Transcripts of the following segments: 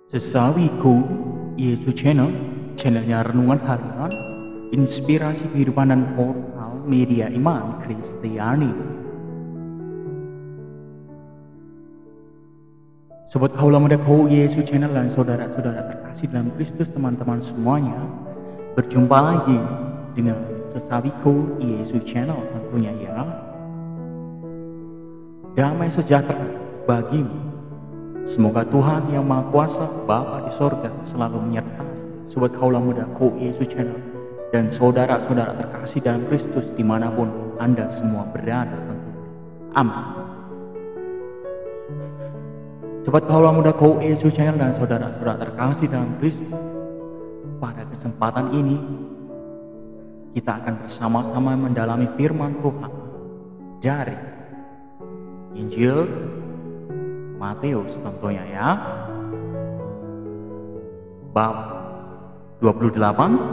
Sesawiku Yesus channelnya renungan harian, inspirasi kehidupan dan portal media iman Kristiani. Sobat Kaula Mudaku Yesus channel dan saudara-saudara terkasih dalam Kristus, teman-teman semuanya, berjumpa lagi dengan Sesawiku Yesus channel tentunya ya. Damai sejahtera bagimu. Semoga Tuhan yang Maha Kuasa, Bapa di sorga, selalu menyertai Sobat Kaula Mudaku Yesus channel dan saudara-saudara terkasih dalam Kristus dimanapun Anda semua berada tentu. Amin. Sobat Kaula Mudaku Yesus channel dan saudara-saudara terkasih dalam Kristus, pada kesempatan ini kita akan bersama-sama mendalami firman Tuhan dari Injil Matius tentunya ya, bab 28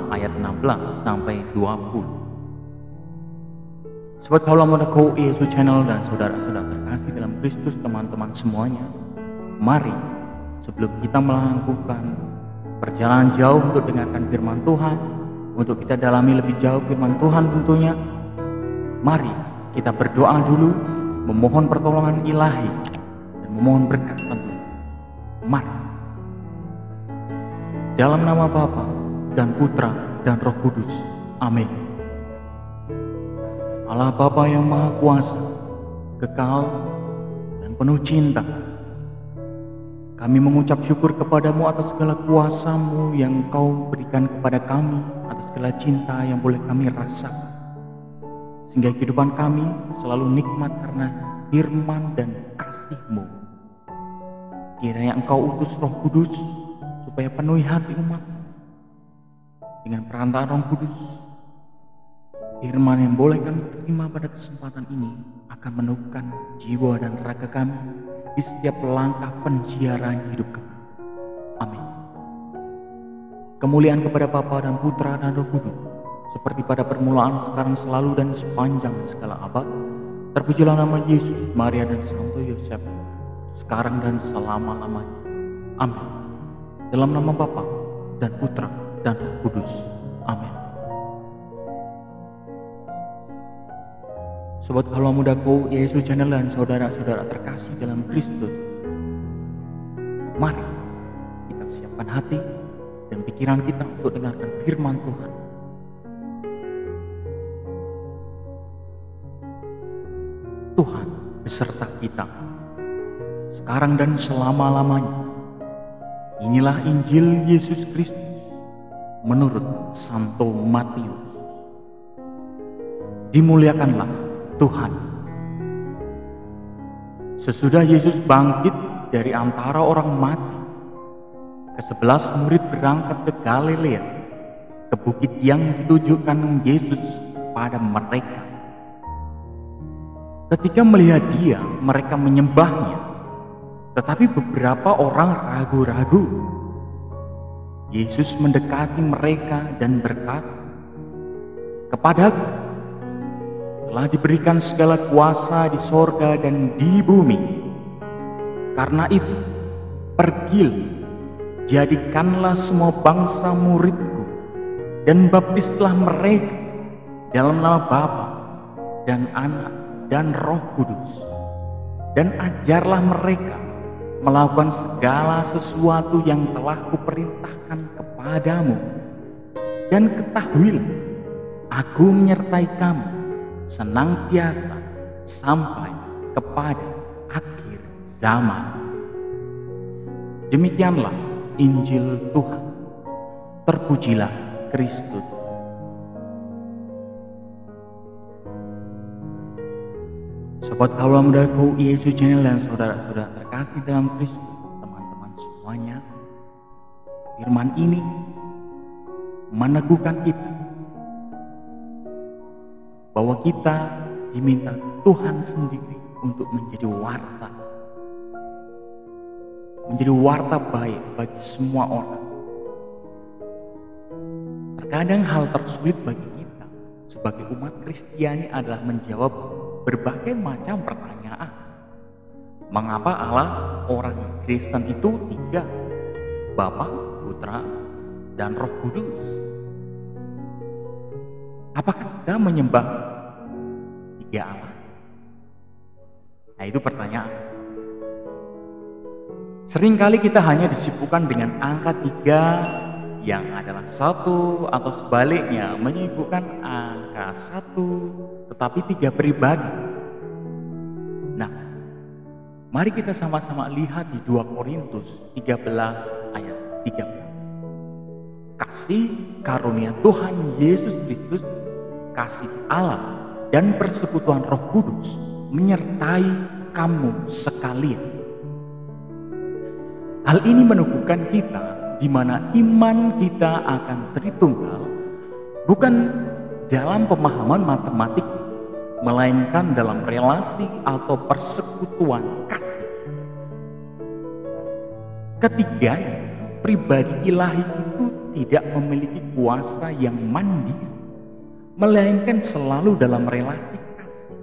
ayat 16 sampai 20. Sobat Kaula Mudaku Yesus channel dan saudara-saudara terkasih dalam Kristus, teman-teman semuanya, mari sebelum kita melakukan perjalanan jauh untuk dengarkan firman Tuhan, untuk kita dalami lebih jauh firman Tuhan tentunya, mari kita berdoa dulu, memohon pertolongan ilahi, memohon berkat tentu. Mari. Dalam nama Bapa dan Putra dan Roh Kudus. Amin. Allah Bapa yang Maha Kuasa, kekal dan penuh cinta, kami mengucap syukur kepadamu atas segala kuasa-Mu yang Kau berikan kepada kami, atas segala cinta yang boleh kami rasakan, sehingga kehidupan kami selalu nikmat karena firman dan kasih-Mu. Kiranya Engkau utus Roh Kudus supaya penuhi hati umat dengan perantaraan Roh Kudus. Firman yang boleh kami terima pada kesempatan ini akan meneguhkan jiwa dan raga kami di setiap langkah pensiaran hidup kami. Amin. Kemuliaan kepada Bapa dan Putra dan Roh Kudus, seperti pada permulaan, sekarang, selalu, dan sepanjang segala abad. Terpujilah nama Yesus, Maria, dan Santo Yosef, sekarang dan selama-lamanya. Amin. Dalam nama Bapa dan Putra dan Roh Kudus. Amin. Sobat Kaula Mudaku Yesus channel dan saudara-saudara terkasih dalam Kristus, mari kita siapkan hati dan pikiran kita untuk dengarkan firman Tuhan. Tuhan beserta kita sekarang dan selama-lamanya. Inilah Injil Yesus Kristus menurut Santo Matius. Dimuliakanlah Tuhan. Sesudah Yesus bangkit dari antara orang mati, ke-11 murid berangkat ke Galilea, ke bukit yang ditujukan Yesus pada mereka. Ketika melihat Dia, mereka menyembahnya. Tetapi beberapa orang ragu-ragu. Yesus mendekati mereka dan berkata, "Kepadaku telah diberikan segala kuasa di sorga dan di bumi. Karena itu, pergilah, jadikanlah semua bangsa muridku, dan baptislah mereka dalam nama Bapa dan Anak dan Roh Kudus, dan ajarlah mereka melakukan segala sesuatu yang telah kuperintahkan kepadamu. Dan ketahuilah, Aku menyertai kamu senantiasa sampai kepada akhir zaman." Demikianlah Injil Tuhan. Terpujilah Kristus. Sobat Kaula Mudaku Yesus channel dan saudara-saudara terkasih dalam Kristus, teman-teman semuanya, firman ini meneguhkan kita bahwa kita diminta Tuhan sendiri untuk menjadi warta baik bagi semua orang. Terkadang hal tersulit bagi kita sebagai umat Kristiani adalah menjawab berbagai macam pertanyaan. Mengapa Allah orang Kristen itu tidak Bapa, Putra, dan Roh Kudus. Apakah kita menyembah tiga Allah? Nah, itu pertanyaan. Seringkali kita hanya disibukkan dengan angka 3 yang adalah 1, atau sebaliknya menyibukkan angka 1 tetapi 3 pribadi. Nah, mari kita sama-sama lihat di 2 Korintus 13 ayat 13. Kasih karunia Tuhan Yesus Kristus, kasih Allah dan persekutuan Roh Kudus menyertai kamu sekalian. Hal ini meneguhkan kita di mana iman kita akan Tritunggal bukan dalam pemahaman matematik, melainkan dalam relasi atau persekutuan kasih. Ketiganya, pribadi ilahi itu tidak memiliki kuasa yang mandiri, melainkan selalu dalam relasi kasih.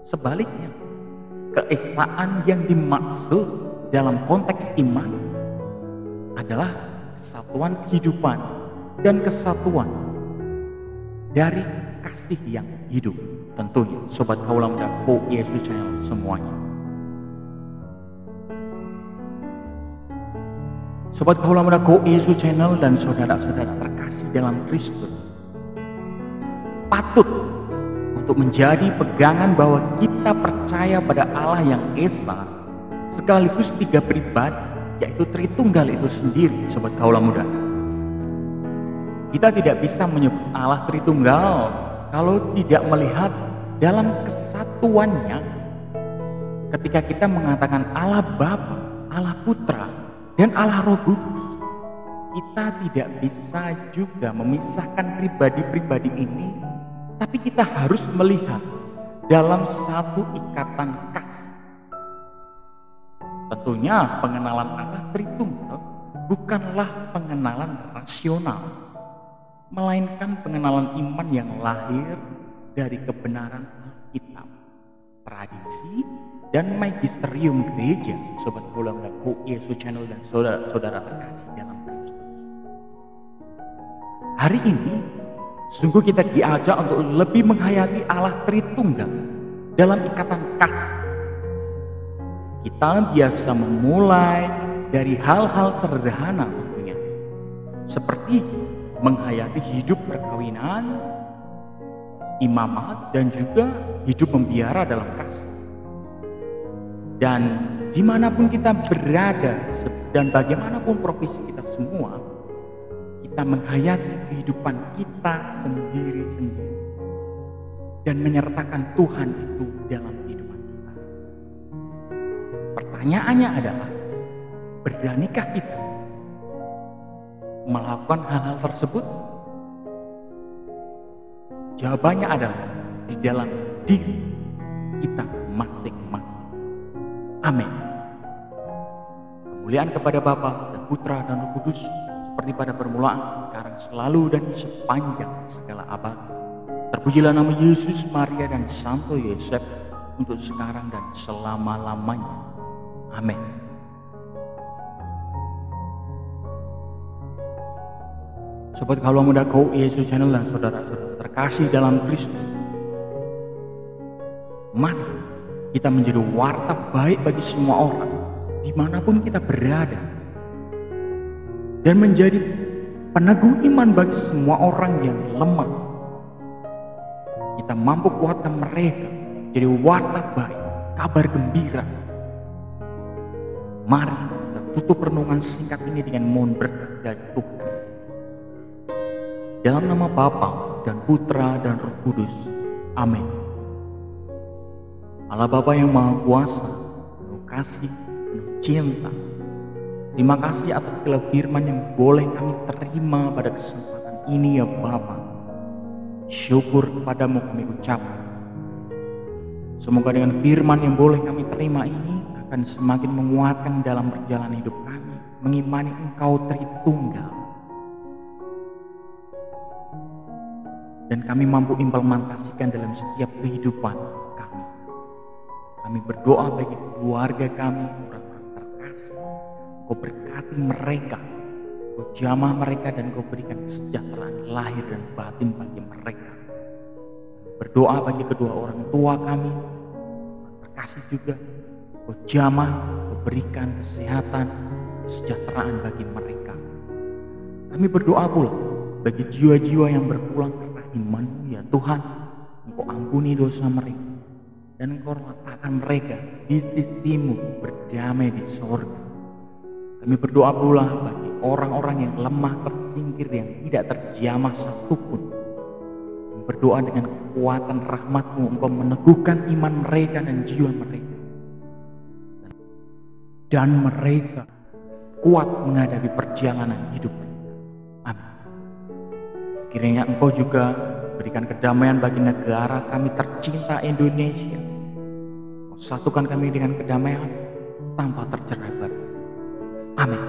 Sebaliknya, keesaan yang dimaksud dalam konteks iman adalah kesatuan kehidupan dan kesatuan dari kasih yang hidup. Tentunya Sobat Kaula Muda Go Yesus Channel semuanya. Sobat Kaula Muda Go Yesus Channel dan saudara-saudara terkasih dalam Kristus, patut untuk menjadi pegangan bahwa kita percaya pada Allah yang Esa sekaligus 3 pribadi, yaitu Tritunggal itu sendiri. Sobat Kaula Muda, kita tidak bisa menyebut Allah Tritunggal kalau tidak melihat dalam kesatuannya. Ketika kita mengatakan Allah Bapa, Allah Putra, dan Allah Roh Kudus, kita tidak bisa juga memisahkan pribadi-pribadi ini, tapi kita harus melihat dalam satu ikatan kasih. Tentunya pengenalan Allah Tritunggal bukanlah pengenalan rasional, melainkan pengenalan iman yang lahir dari kebenaran Alkitab, tradisi, dan magisterium gereja. Sobat Kaula Muda Go Yesus Channel dan saudara-saudara terkasih dalam Kristus. Hari ini sungguh kita diajak untuk lebih menghayati Allah Tritunggal dalam ikatan kasih. Kita biasa memulai dari hal-hal sederhana tentunya, seperti menghayati hidup perkawinan, imamat, dan juga hidup membiara dalam kasih. Dan dimanapun kita berada dan bagaimanapun profesi kita semua, kita menghayati kehidupan kita sendiri-sendiri dan menyertakan Tuhan itu dalam kehidupan kita. Pertanyaannya adalah, beranikah kita melakukan hal-hal tersebut? Jawabannya adalah di dalam diri kita masing-masing. Amin. Kemuliaan kepada Bapa dan Putra dan Roh Kudus, seperti pada permulaan, sekarang, selalu, dan sepanjang segala abad. Terpujilah nama Yesus, Maria, dan Santo Yosef, untuk sekarang dan selama-lamanya. Amin. Sobat Kaula Muda Go Yesus Channel dan saudara-saudara terkasih dalam Kristus, mari kita menjadi warta baik bagi semua orang dimanapun kita berada, dan menjadi peneguh iman bagi semua orang yang lemah. Kita mampu kuatkan mereka jadi warta baik, kabar gembira. Mari kita tutup renungan singkat ini dengan mohon berkat dari Tuhan. Dalam nama Bapa dan Putra dan Roh Kudus. Amin. Allah Bapa yang Maha Kuasa, penuh kasih, penuh cinta, terima kasih atas segala firman yang boleh kami terima pada kesempatan ini ya Bapa. Syukur kepadamu kami ucapkan. Semoga dengan firman yang boleh kami terima ini akan semakin menguatkan dalam perjalanan hidup kami, mengimani Engkau Tritunggal. Dan kami mampu implementasikan dalam setiap kehidupan kami. Kami berdoa bagi keluarga kami, orang-orang terkasih, Kau berkati mereka, Kau jamah mereka, dan Kau berikan kesejahteraan lahir dan batin bagi mereka. Berdoa bagi kedua orang tua kami, terkasih juga, Kau jamah, Kau berikan kesehatan, kesejahteraan bagi mereka. Kami berdoa pula bagi jiwa-jiwa yang berpulang ke rahim-Mu, ya Tuhan. Engkau ampuni dosa mereka, dan Engkau letakkan mereka di sisi-Mu berdamai di sorga. Kami berdoa pula bagi orang-orang yang lemah, tersingkir, yang tidak terjamah satupun. Kami berdoa dengan kekuatan rahmat-Mu, Engkau meneguhkan iman mereka dan jiwa mereka, dan mereka kuat menghadapi perjalanan hidup mereka. Amin. Kiranya Engkau juga berikan kedamaian bagi negara kami tercinta Indonesia. Kau satukan kami dengan kedamaian tanpa tercerai-berai. Amin.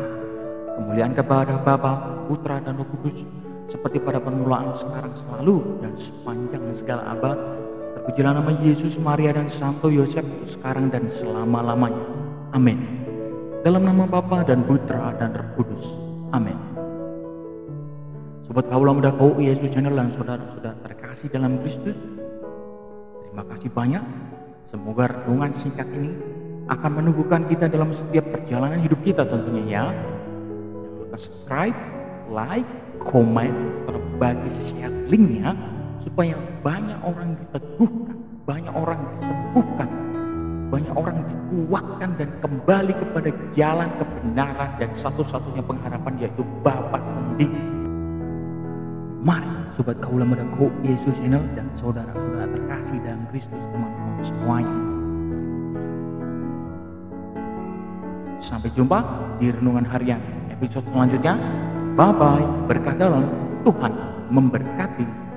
Kemuliaan kepada Bapa, Putra, dan Roh Kudus, seperti pada permulaan, sekarang, selalu, dan sepanjang segala abad. Terpujilah nama Yesus, Maria, dan Santo Yosef, sekarang dan selama-lamanya. Amin. Dalam nama Bapa dan Putra dan Roh Kudus. Amin. Sobat Kaula Muda KUI Yesus Channel dan saudara-saudara terkasih dalam Kristus, terima kasih banyak. Semoga renungan singkat ini akan meneguhkan kita dalam setiap perjalanan hidup kita tentunya ya. Jangan lupa subscribe, like, komen, serta bagi share linknya supaya banyak orang diteguhkan, banyak orang disembuhkan, banyak orang dikuatkan dan kembali kepada jalan kebenaran dan satu-satunya pengharapan, yaitu Bapa sendiri. Mari Sobat Kaula Muda KUI Yesus Channel dan saudara-saudara terkasih dalam Kristus, teman-teman semuanya, sampai jumpa di renungan harian episode selanjutnya. Bye bye, berkah dalam, Tuhan memberkati.